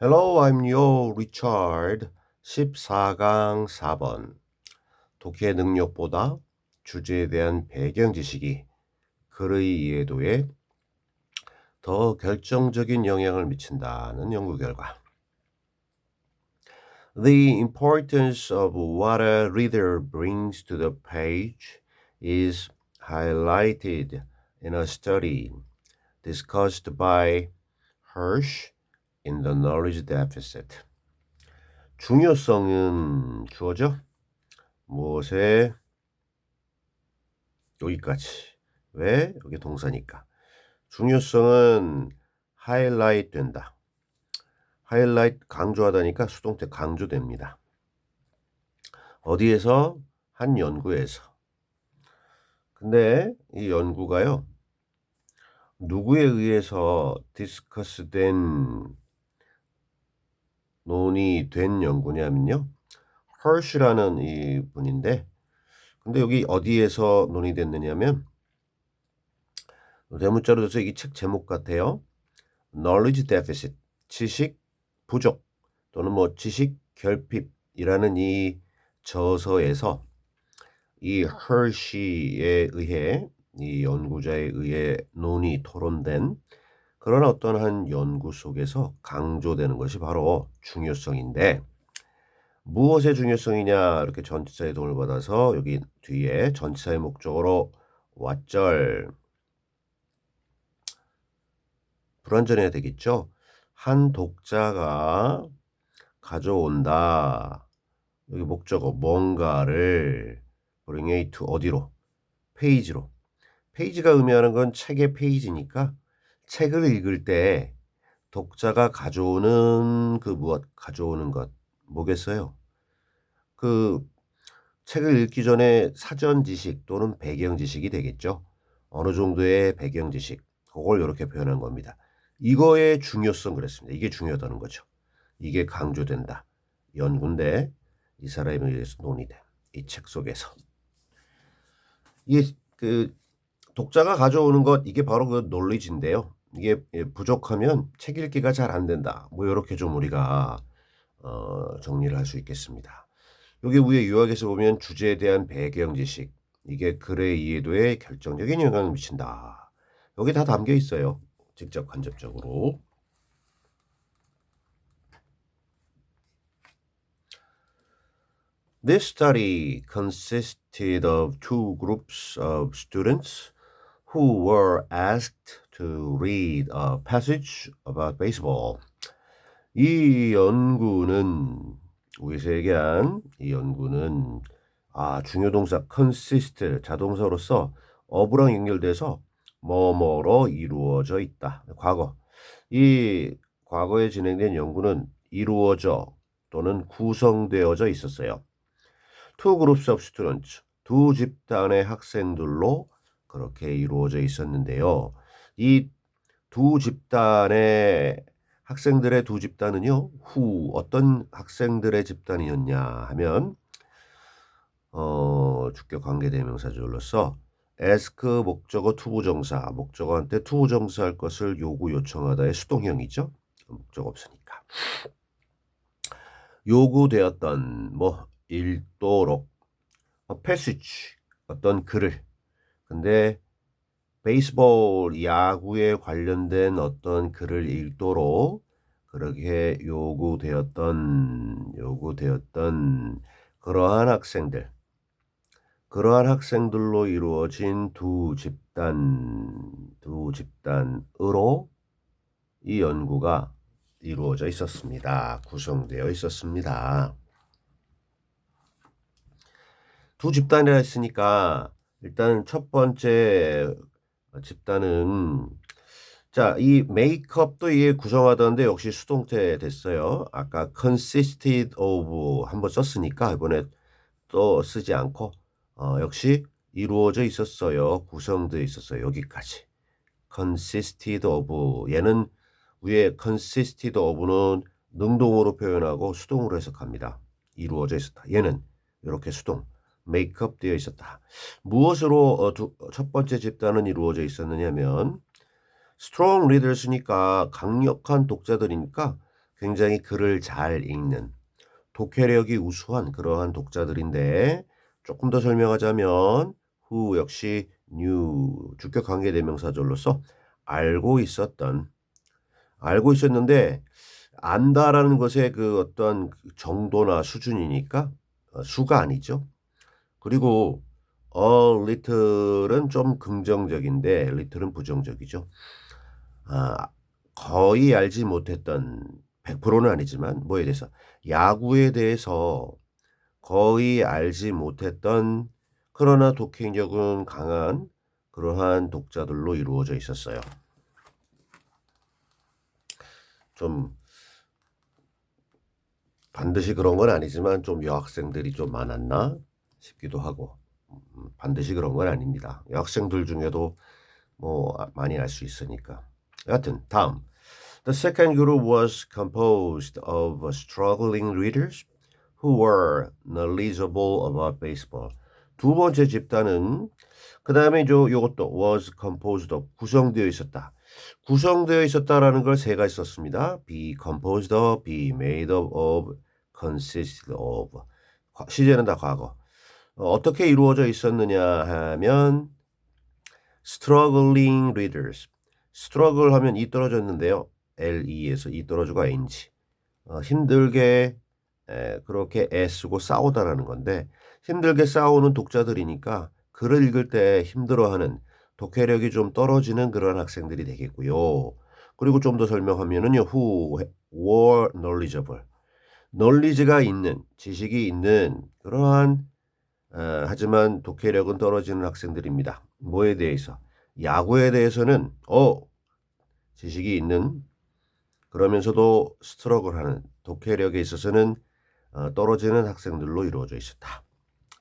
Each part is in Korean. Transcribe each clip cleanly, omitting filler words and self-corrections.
Hello, I'm Yo Richard. 14강 4번. 독해 능력보다 주제에 대한 배경 지식이 글의 이해도에 더 결정적인 영향을 미친다는 연구 결과. The importance of what a reader brings to the page is highlighted in a study discussed by Hirsch in the Knowledge Deficit. 중요성은 주어져? 무엇에 여기까지. 왜? 여기 동사니까. 중요성은 하이라이트 된다. 하이라이트 강조하다니까 수동태 강조됩니다. 어디에서? 한 연구에서. 근데 이 연구가요. 누구에 의해서 디스커스된 논의된 연구냐면요. 헐시라는 이 분인데 근데 여기 어디에서 논의됐느냐면 대문자로 돼서 이 책 제목 같아요. Knowledge Deficit, 지식 부족 또는 뭐 지식 결핍이라는 이 저서에서 이 허시에 의해 이 연구자에 의해 논의 토론된 그런 어떤 한 연구 속에서 강조되는 것이 바로 중요성인데 무엇의 중요성이냐 이렇게 전치사의 도움을 받아서 여기 뒤에 전치사의 목적으로 왓절 불완전해야 되겠죠. 한 독자가 가져온다. 여기 목적어 뭔가를 bring it to 어디로? 페이지로. 페이지가 의미하는 건 책의 페이지니까 책을 읽을 때 독자가 가져오는 그 무엇 가져오는 것 뭐겠어요? 그 책을 읽기 전에 사전 지식 또는 배경 지식이 되겠죠. 어느 정도의 배경 지식 그걸 이렇게 표현한 겁니다. 이거의 중요성 그랬습니다. 이게 중요하다는 거죠. 이게 강조된다. 연구인데 이 사람에 의해서 논의돼. 이 책 속에서. 이게 그 독자가 가져오는 것 이게 바로 그 논리지인데요. 이게 부족하면 책 읽기가 잘 안 된다. 뭐 이렇게 좀 우리가 정리를 할 수 있겠습니다. 여기 위에 요약에서 보면 주제에 대한 배경 지식 이게 글의 이해도에 결정적인 영향을 미친다. 여기 다 담겨 있어요. 직접 간접적으로. This study consisted of two groups of students who were asked to read a passage about baseball. 이 연구는 위에서 얘기한 이 연구는 중요 동사 consist 자동사로서 of랑 연결돼서 뭐뭐로 이루어져 있다. 과거. 이 과거에 진행된 연구는 이루어져 또는 구성되어져 있었어요. Two groups of students. 두 집단의 학생들로 그렇게 이루어져 있었는데요. 이 두 집단의 학생들의 두 집단은요. 어떤 학생들의 집단이었냐 하면 주격 관계대명사절로서 ask 목적어 투부정사 목적어한테 투부정사 할 것을 요구 요청하다의 수동형이죠. 목적 없으니까. 요구되었던 뭐 읽도록 passage 어떤 글을 근데 베이스볼 야구에 관련된 어떤 글을 읽도록 그렇게 요구되었던 그러한 학생들로 이루어진 두 집단으로 이 연구가 이루어져 있었습니다. 구성되어 있었습니다. 두 집단이라 했으니까 일단 첫 번째 집단은 이 메이크업도 이게 구성하던데 역시 수동태 됐어요. 아까 consisted of 한번 썼으니까 이번에 또 쓰지 않고 역시 이루어져 있었어요. 구성되어 있었어요. 여기까지. consisted of 얘는 위에 consisted of는 능동으로 표현하고 수동으로 해석합니다. 이루어져 있었다. 얘는 이렇게 수동. 메이크업 되어 있었다. 무엇으로 첫 번째 집단은 이루어져 있었느냐면 strong readers니까 강력한 독자들이니까 굉장히 글을 잘 읽는 독해력이 우수한 그러한 독자들인데 조금 더 설명하자면 who 역시 knew 주격 관계 대명사절로서 알고 있었는데 안다라는 것의 그 어떤 정도나 수준이니까 수가 아니죠. 그리고 a little은 좀 긍정적인데 little은 부정적이죠. 아, 거의 알지 못했던 100%는 아니지만 뭐에 대해서 야구에 대해서 거의 알지 못했던 그러나 독행력은 강한 그러한 독자들로 이루어져 있었어요. 좀 반드시 그런 건 아니지만 좀 여학생들이 좀 많았나 싶기도 하고 반드시 그런 건 아닙니다. 여학생들 중에도 뭐 많이 알 수 있으니까. 여하튼 다음. The second group was composed of struggling readers who were knowledgeable about baseball. 두 번째 집단은 그 다음에 요것도 was composed of 구성되어 있었다. 구성되어 있었다라는 걸 세 가지 썼습니다. be composed of, be made up of, consisted of. 시제는 다 과거. 어떻게 이루어져 있었느냐 하면 struggling readers. struggle 하면 이 떨어졌는데요. LE에서 이 떨어지고 ING. 힘들게 그렇게 애쓰고 싸우다라는 건데 힘들게 싸우는 독자들이니까 글을 읽을 때 힘들어하는 독해력이 좀 떨어지는 그런 학생들이 되겠고요. 그리고 좀 더 설명하면은요. who were knowledgeable. knowledge가 있는 지식이 있는 그러한 하지만 독해력은 떨어지는 학생들입니다. 뭐에 대해서? 야구에 대해서는 지식이 있는 그러면서도 스트러글하는 독해력에 있어서는 떨어지는 학생들로 이루어져 있었다.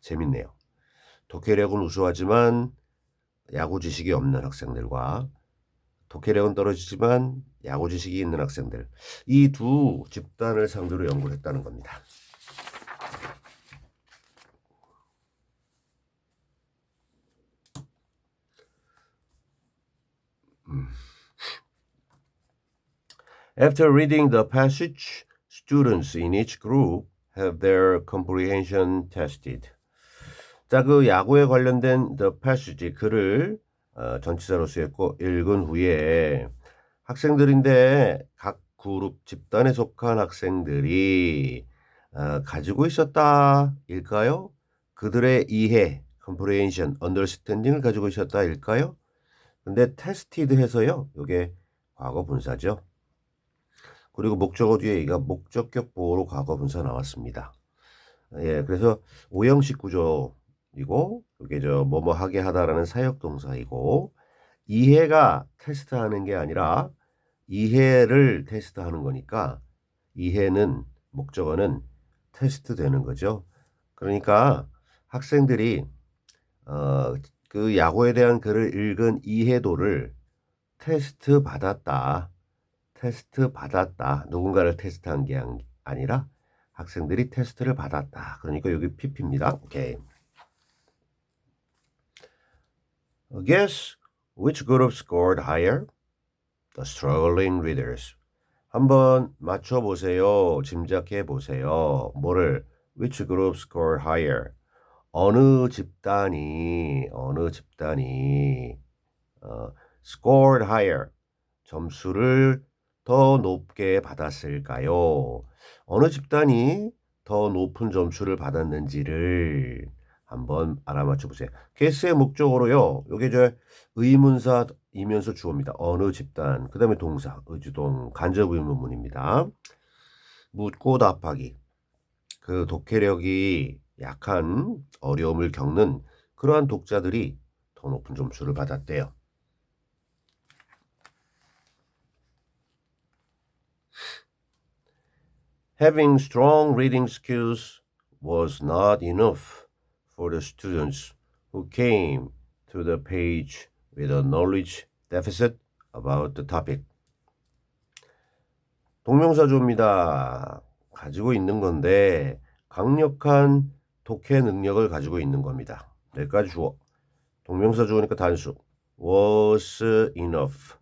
재밌네요. 독해력은 우수하지만 야구 지식이 없는 학생들과 독해력은 떨어지지만 야구 지식이 있는 학생들 이 두 집단을 상대로 연구를 했다는 겁니다. After reading the passage, students in each group have their comprehension tested. 자, 그 야구에 관련된 the passage 글을 전치사로 쓰였고 읽은 후에 학생들인데 각 그룹 집단에 속한 학생들이 가지고 있었다일까요? 그들의 이해, comprehension, understanding을 가지고 있었다일까요? 근데 tested 해서요. 이게 과거 분사죠. 그리고 목적어 뒤에 이가 목적격 보호로 과거 분사 나왔습니다. 예, 그래서 오형식 구조이고 이게 뭐뭐 하게 하다라는 사역 동사이고 이해가 테스트하는 게 아니라 이해를 테스트하는 거니까 이해는 목적어는 테스트 되는 거죠. 그러니까 학생들이 그 야구에 대한 글을 읽은 이해도를 테스트 받았다. 누군가를 테스트한 게 아니라 학생들이 테스트를 받았다. 그러니까 여기 PP입니다. 오케이. Guess which group scored higher? The struggling readers. 한번 맞춰보세요. 짐작해보세요. 뭐를? Which group scored higher? 어느 집단이 scored higher 점수를 더 높게 받았을까요? 어느 집단이 더 높은 점수를 받았는지를 한번 알아맞혀 보세요. guess의 목적으로요. 요게 의문사이면서 주어입니다. 어느 집단. 그다음에 동사, 의주동, 간접 의문문입니다. 묻고 답하기. 그 독해력이 약한 어려움을 겪는 그러한 독자들이 더 높은 점수를 받았대요. Having strong reading skills was not enough for the students who came to the page with a knowledge deficit about the topic. 동명사조입니다. 가지고 있는 건데 강력한 독해 능력을 가지고 있는 겁니다. 여기까지 주어. 동명사조니까 단수. was enough.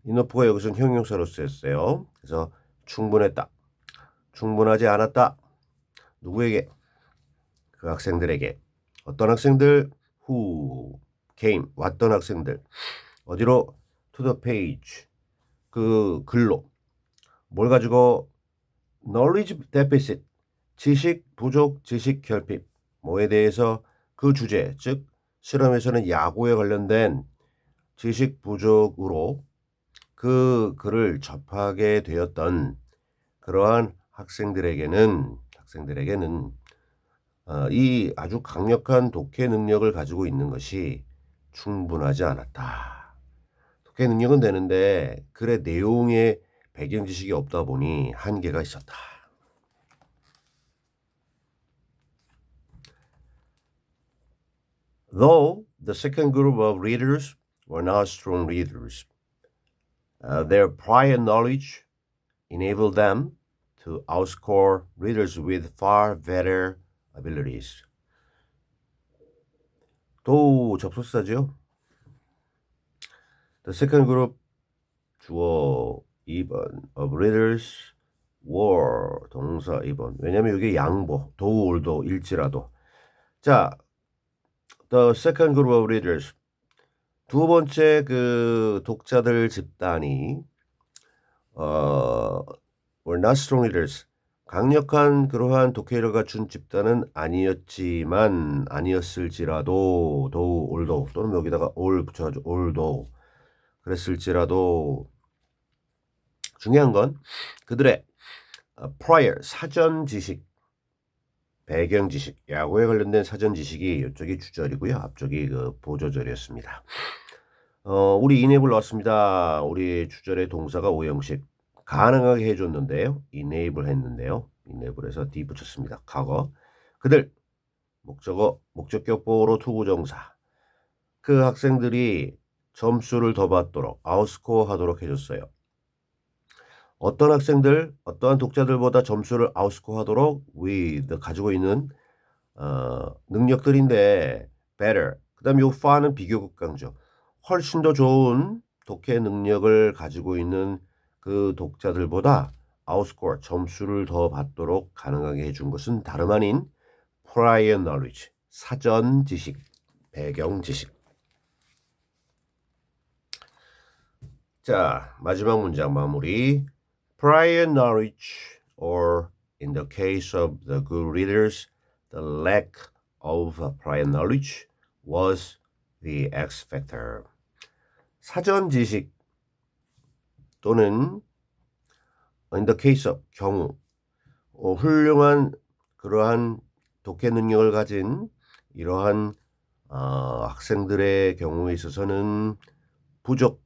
enough가 여기서는 형용사로 쓰였어요. 그래서 충분했다. 충분하지 않았다. 누구에게? 그 학생들에게. 어떤 학생들? Who came. 왔던 학생들. 어디로? To the page. 그 글로. 뭘 가지고? Knowledge deficit. 지식 부족, 지식 결핍. 뭐에 대해서? 그 주제, 즉 실험에서는 야구에 관련된 지식 부족으로 그 글을 접하게 되었던 그러한 학생들에게는 이 아주 강력한 독해 능력을 가지고 있는 것이 충분하지 않았다. 독해 능력은 되는데 글의 내용에 배경 지식이 없다 보니 한계가 있었다. Though the second group of readers were not strong readers, their prior knowledge enabled them to outscore readers with far better abilities. 또 접속사죠. The second group 주어 2번 of readers were 동사 2번. 왜냐면 이게 양보, 도울도 일지라도. 자, the second group of readers 두 번째 그 독자들 집단이 were not strong readers. 강력한 그러한 독해력을 갖춘 집단은 아니었을지라도 although 또는 여기다가 all 붙여가지고 although 그랬을지라도 중요한 건 그들의 prior 사전 지식, 배경 지식, 야구에 관련된 사전 지식이 이쪽이 주절이고요. 앞쪽이 그 보조절이었습니다. 우리 enable 넣었습니다. 우리 주절의 동사가 오형식 가능하게 해줬는데요. enable 했는데요. enable에서 d 붙였습니다. 과거. 그들 목적어 목적격보로 투부정사. 그 학생들이 점수를 더 받도록 아웃스코어 하도록 해줬어요. 어떤 학생들, 어떠한 독자들보다 점수를 아웃스코어 하도록 with 가지고 있는 능력들인데 better. 그 다음에 요 far는 비교급 강조. 훨씬 더 좋은 독해 능력을 가지고 있는 그 독자들보다 아웃스코어 점수를 더 받도록 가능하게 해준 것은 다름 아닌 prior knowledge 사전 지식, 배경 지식. 자, 마지막 문장 마무리. Prior knowledge, or in the case of the good readers, the lack of prior knowledge was the X factor. 사전 지식 또는 in the case of 경우 훌륭한 그러한 독해 능력을 가진 이러한 학생들의 경우에 있어서는 부족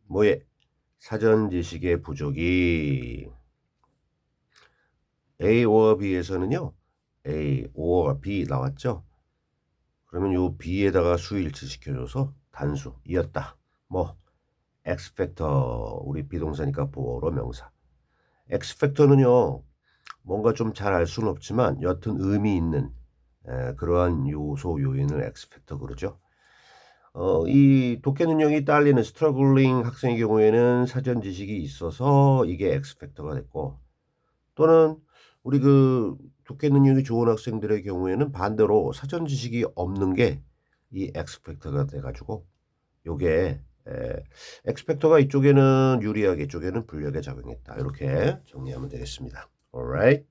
뭐에 사전 지식의 부족이 A or B에서는요. A or B 나왔죠. 그러면 요 B에다가 수일치 시켜줘서 단수이었다. 뭐 X 팩터 우리 비동사니까 보어로 명사. X 팩터는요. 뭔가 좀 잘 알 수는 없지만 여튼 의미 있는 그러한 요소 요인을 X 팩터 그러죠. 이 독해 능력이 딸리는 스트러글링 학생의 경우에는 사전 지식이 있어서 이게 X 팩터가 됐고 또는 우리 그 독해 능력이 좋은 학생들의 경우에는 반대로 사전 지식이 없는 게 이 X 팩터가 돼가지고 요게 X 팩터가 이쪽에는 유리하게 이쪽에는 불리하게 작용했다. 이렇게 정리하면 되겠습니다. Alright.